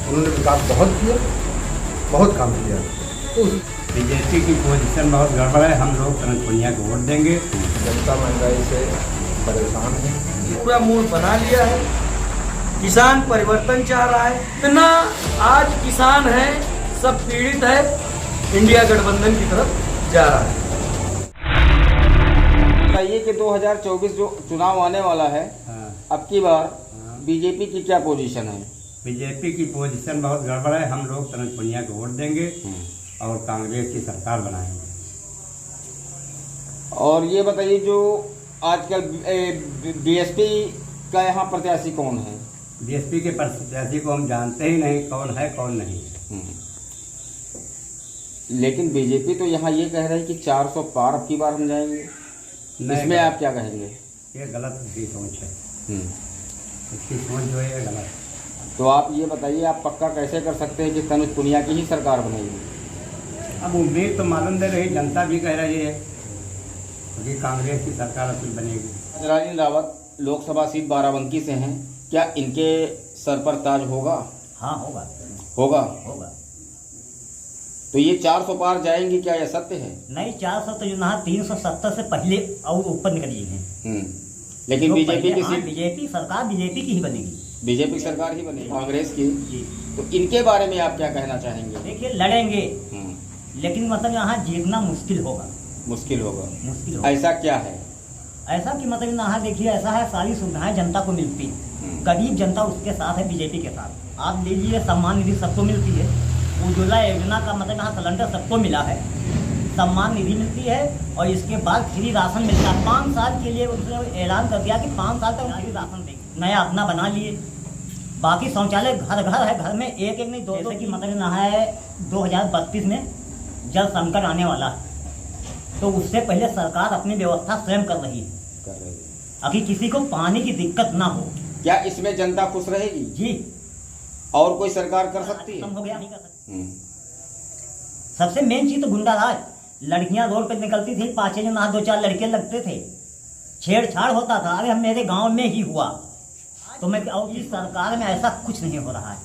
उन्होंने विकास बहुत किया, बहुत काम किया। तो बीजेपी की पोजीशन बहुत गड़बड़ है। हम लोग तनक पुनिया को वोट देंगे। जनता महंगाई से परेशान है। पूरा मूड बना लिया है। किसान परिवर्तन चाह रहा है। इतना आज किसान है, सब पीड़ित है, इंडिया गठबंधन की तरफ जा रहा है। बताइए कि 2024 जो चुनाव आने वाला है, अब की बार बीजेपी की क्या पोजीशन है? बीजेपी की पोजीशन बहुत गड़बड़ है। हम लोग तनक पुनिया को वोट देंगे और कांग्रेस की सरकार बनाएंगे। और ये बताइए, जो आजकल बीएसपी का यहाँ प्रत्याशी कौन है? बीएसपी के प्रत्याशी को हम जानते ही नहीं, कौन है कौन नहीं। लेकिन बीजेपी तो यहाँ ये कह रही है कि 400 पार अब की बार हम जाएंगे। इसमें आप क्या कहेंगे? ये गलत उसकी सोच है। उसकी सोच जो है ये गलत है। तो आप ये बताइए, आप पक्का कैसे कर सकते हैं कि तनुज पुनिया की ही सरकार बनेगी? अब उम्मीद तो मालूम दे रही, जनता भी कह रही है कि कांग्रेस की सरकार अब बनेगी। राजेंद्र रावत लोकसभा सीट बाराबंकी से हैं, क्या इनके सर पर ताज होगा? हाँ होगा। होगा। होगा। तो ये 400 पार जाएंगी, क्या यह सत्य है? नहीं, 400 तो जो ना 370 से पहले और ऊपर निकली है। लेकिन बीजेपी की सीट, बीजेपी सरकार बीजेपी की ही बनेगी। बीजेपी सरकार ही बनेगी, कांग्रेस की जी। तो इनके बारे में आप क्या कहना चाहेंगे? देखिए, लड़ेंगे लेकिन मतलब यहाँ जीतना मुश्किल होगा। मुश्किल होगा। मुश्किल होगा। ऐसा क्या है? ऐसा कि मतलब यहाँ देखिए, ऐसा है, सारी सुविधाएं जनता को मिलती, गरीब जनता उसके साथ है, बीजेपी के साथ। आप लीजिए, सम्मान निधि सबको मिलती है, उज्ज्वला योजना का मतलब यहाँ सिलेंडर सबको मिला है, सम्मान निधि मिलती है, और इसके बाद फ्री राशन मिलता है। 5 साल के लिए उसने ऐलान कर दिया कि 5 साल तक फ्री राशन देंगे। नया अपना बना लिए। बाकी शौचालय घर घर है, घर में एक नहीं दो की मतलब यहाँ है। 2032 में जल संकट आने वाला है, तो उससे पहले सरकार अपनी व्यवस्था स्वयं कर रही है। अभी किसी को पानी की दिक्कत ना हो। क्या इसमें जनता खुश रहेगी? जी। और कोई सरकार कर सकती है? हो गया, नहीं कर सकती। सबसे मेन चीज तो गुंडाराज। लड़कियां रोड पे निकलती थी, पाछे जो ना 2-4 लड़के लगते थे, छेड़छाड़ होता था। अरे हम मेरे गांव में ही हुआ। तो मैं इस सरकार में ऐसा कुछ नहीं हो रहा है।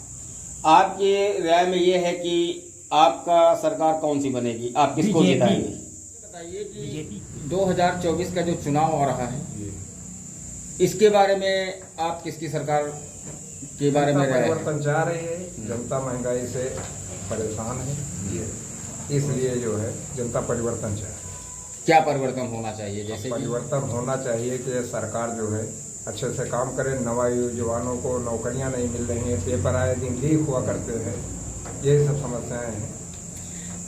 आपकी राय में ये है कि आपका सरकार कौन सी बनेगी? आप किसको जिताएंगे? बताइए कि 2024 का जो चुनाव आ रहा है, इसके बारे में आप किसकी सरकार के बारे में परिवर्तन चाह रही है। जनता महंगाई से परेशान है, इसलिए जो है जनता परिवर्तन चाह रही है। क्या परिवर्तन होना चाहिए? जैसे परिवर्तन होना चाहिए कि सरकार जो है अच्छे से काम करे। नौजवानों को नौकरियां नहीं मिल रही हैं, पेपर आए दिन लीक हुआ करते हैं, यही सब समस्याएं हैं।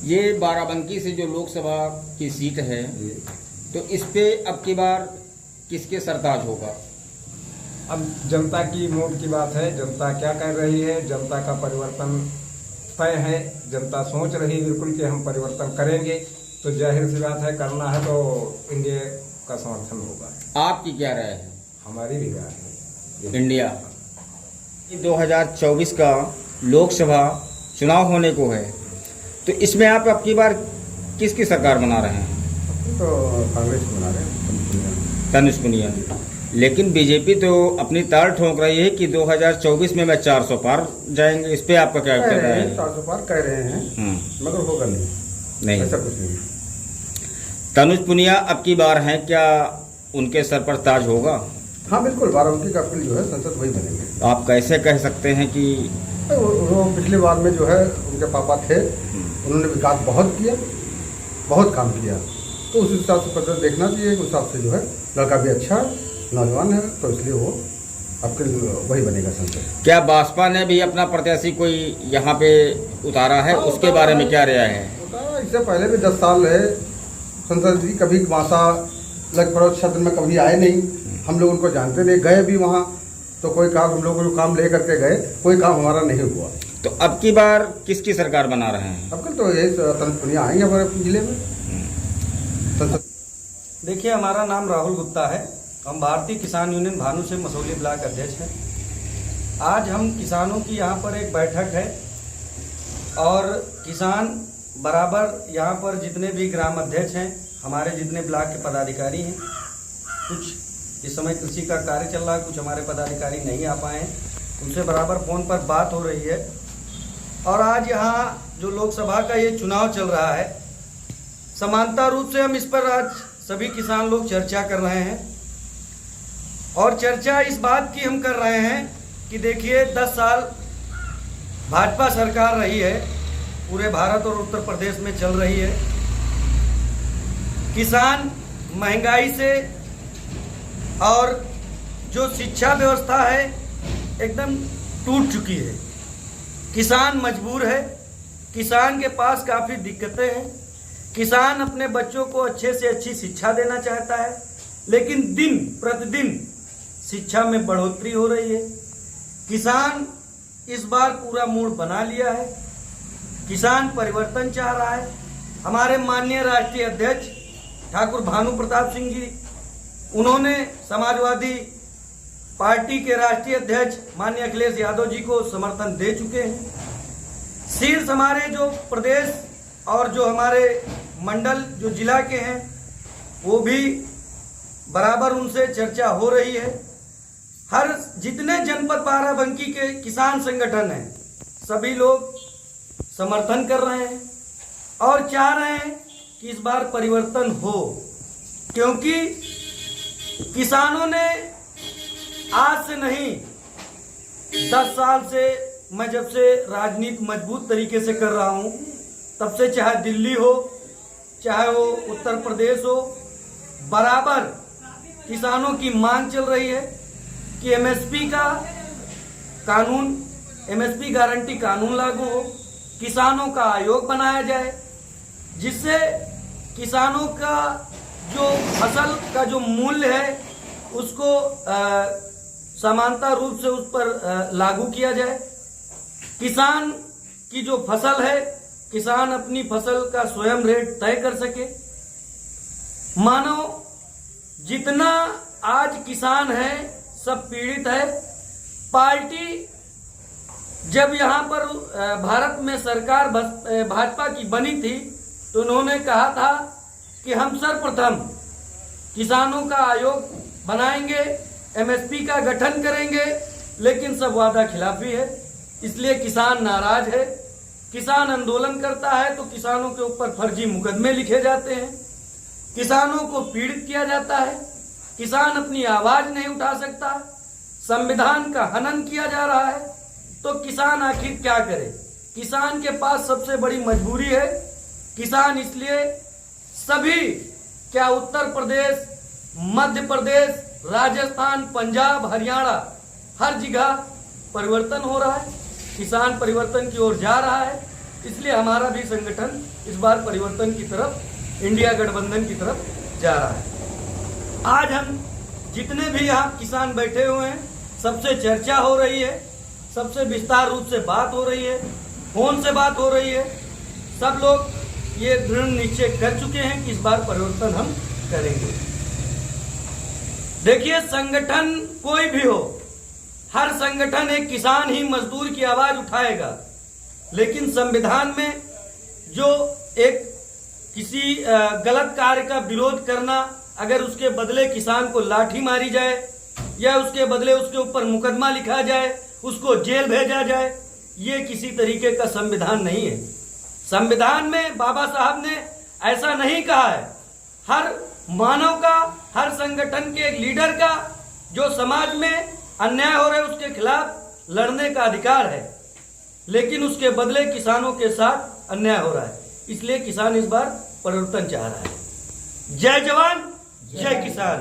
ये बाराबंकी से जो लोकसभा की सीट है, तो इस पे अब की बार किसके सरताज होगा? अब जनता की मूड की बात है। जनता क्या कर रही है, जनता का परिवर्तन तय है। जनता सोच रही है बिल्कुल कि हम परिवर्तन करेंगे, तो जाहिर सी बात है, करना है तो इंडिया का समर्थन होगा। आपकी क्या राय है? हमारी भी राय है इंडिया। 2024 का लोकसभा चुनाव होने को है, तो इसमें आप अब की बार किसकी सरकार बना रहे हैं? तो कांग्रेस बना रहे हैं, तनुज पुनिया। लेकिन बीजेपी तो अपनी ताल ठोक रही है कि 2024 में मैं 400 पार जाएंगे। इस पे आपका क्या कहना है? 400 पार कह रहे हैं, मगर होगा नहीं, ऐसा कुछ नहीं। तनुज पुनिया अब की बार हैं, क्या उनके सर पर ताज होगा? हाँ बिल्कुल, बाराबंकी का फिर जो है संसद वही बनेंगे। तो आप कैसे कह सकते हैं कि वो पिछली बार में जो है उनके पापा थे, उन्होंने विकास बहुत किया, बहुत काम किया, तो उस हिसाब से पत्र देखना चाहिए। उस हिसाब से जो है लड़का भी अच्छा नौजवान है, तो इसलिए वो आपके वही बनेगा संसद। क्या भाजपा ने भी अपना प्रत्याशी कोई यहाँ पे उतारा है? उसके बारे में क्या राय है? उतारा, इससे पहले भी 10 साल रहे संसद जी, कभी मासा लग पड़ोस क्षेत्र में कभी आए नहीं। हम लोग उनको जानते नहीं, गए भी वहाँ तो कोई काम हम लोग काम ले करके गए, कोई काम हमारा नहीं हुआ। तो अब की बार किसकी सरकार बना रहे हैं? अब कल तो यही तनुज पुनिया आएंगे हमारे जिले में। देखिए, हमारा नाम राहुल गुप्ता है। हम भारतीय किसान यूनियन भानु से मसौली ब्लॉक अध्यक्ष हैं। आज हम किसानों की यहाँ पर एक बैठक है, और किसान बराबर यहाँ पर जितने भी ग्राम अध्यक्ष हैं, हमारे जितने ब्लॉक के पदाधिकारी हैं, कुछ इस समय कृषि का कार्य चल रहा है, कुछ हमारे पदाधिकारी नहीं आ पाए हैं, उनसे बराबर फ़ोन पर बात हो रही है। और आज यहाँ जो लोकसभा का ये चुनाव चल रहा है, समानता रूप से हम इस पर आज सभी किसान लोग चर्चा कर रहे हैं। और चर्चा इस बात की हम कर रहे हैं कि देखिए 10 साल भाजपा सरकार रही है, पूरे भारत और उत्तर प्रदेश में चल रही है। किसान महंगाई से और जो शिक्षा व्यवस्था है एकदम टूट चुकी है। किसान मजबूर है, किसान के पास काफ़ी दिक्कतें हैं। किसान अपने बच्चों को अच्छे से अच्छी शिक्षा देना चाहता है, लेकिन दिन प्रतिदिन शिक्षा में बढ़ोतरी हो रही है। किसान इस बार पूरा मूड बना लिया है, किसान परिवर्तन चाह रहा है। हमारे माननीय राष्ट्रीय अध्यक्ष ठाकुर भानु प्रताप सिंह जी, उन्होंने समाजवादी पार्टी के राष्ट्रीय अध्यक्ष माननीय अखिलेश यादव जी को समर्थन दे चुके हैं। शीर्ष हमारे जो प्रदेश और जो हमारे मंडल जो जिला के हैं, वो भी बराबर उनसे चर्चा हो रही है। हर जितने जनपद बाराबंकी के किसान संगठन हैं, सभी लोग समर्थन कर रहे हैं और चाह रहे हैं कि इस बार परिवर्तन हो, क्योंकि किसानों ने आज से नहीं 10 साल से, मैं जब से राजनीति मजबूत तरीके से कर रहा हूं, तब से चाहे दिल्ली हो चाहे वो उत्तर प्रदेश हो, बराबर किसानों की मांग चल रही है कि एमएसपी का कानून, एमएसपी गारंटी कानून लागू हो, किसानों का आयोग बनाया जाए, जिससे किसानों का जो फसल का जो मूल्य है उसको समानता रूप से उस पर लागू किया जाए। किसान की जो फसल है, किसान अपनी फसल का स्वयं रेट तय कर सके। मानो जितना आज किसान है सब पीड़ित है। पार्टी जब यहाँ पर भारत में सरकार भाजपा की बनी थी, तो उन्होंने कहा था कि हम सर्वप्रथम किसानों का आयोग बनाएंगे, एमएसपी का गठन करेंगे, लेकिन सब वादा खिलाफी है, इसलिए किसान नाराज है। किसान आंदोलन करता है तो किसानों के ऊपर फर्जी मुकदमे लिखे जाते हैं, किसानों को पीड़ित किया जाता है, किसान अपनी आवाज नहीं उठा सकता, संविधान का हनन किया जा रहा है। तो किसान आखिर क्या करे? किसान के पास सबसे बड़ी मजबूरी है। किसान इसलिए सभी, क्या उत्तर प्रदेश, मध्य प्रदेश, राजस्थान, पंजाब, हरियाणा, हर जगह परिवर्तन हो रहा है, किसान परिवर्तन की ओर जा रहा है। इसलिए हमारा भी संगठन इस बार परिवर्तन की तरफ, इंडिया गठबंधन की तरफ जा रहा है। आज हम जितने भी यहाँ किसान बैठे हुए हैं, सबसे चर्चा हो रही है, सबसे विस्तार रूप से बात हो रही है, फोन से बात हो रही है। सब लोग ये दृढ़ निश्चय कर चुके हैं कि इस बार परिवर्तन हम करेंगे। देखिए, संगठन कोई भी हो, हर संगठन एक किसान ही, मजदूर की आवाज उठाएगा, लेकिन संविधान में जो एक किसी गलत कार्य का विरोध करना, अगर उसके बदले किसान को लाठी मारी जाए या उसके बदले उसके ऊपर मुकदमा लिखा जाए, उसको जेल भेजा जाए, ये किसी तरीके का संविधान नहीं है। संविधान में बाबा साहब ने ऐसा नहीं कहा है। हर मानव का, हर संगठन के एक लीडर का, जो समाज में अन्याय हो रहा है उसके खिलाफ लड़ने का अधिकार है, लेकिन उसके बदले किसानों के साथ अन्याय हो रहा है। इसलिए किसान इस बार परिवर्तन चाह रहा है। जय जवान, जय किसान।